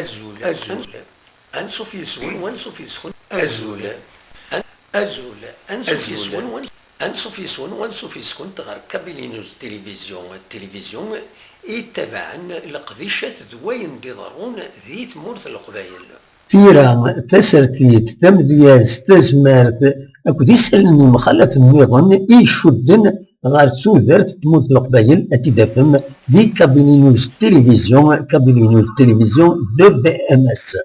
أزول أنسو في سون وانسو في سون أزول أنسو في سون وانسو في سون تغير كابيلينوز التلفزيون يتبعن القضيشات دوين دي ضرون ذي تمورث القبايل تيرا تسرتيت تمدياز تزمارت أكد يسألني مخالف النظام يشدن غير تودرت تموت القبايل أتدافم دي كابيلينوز التلفزيون دو بي ام اس.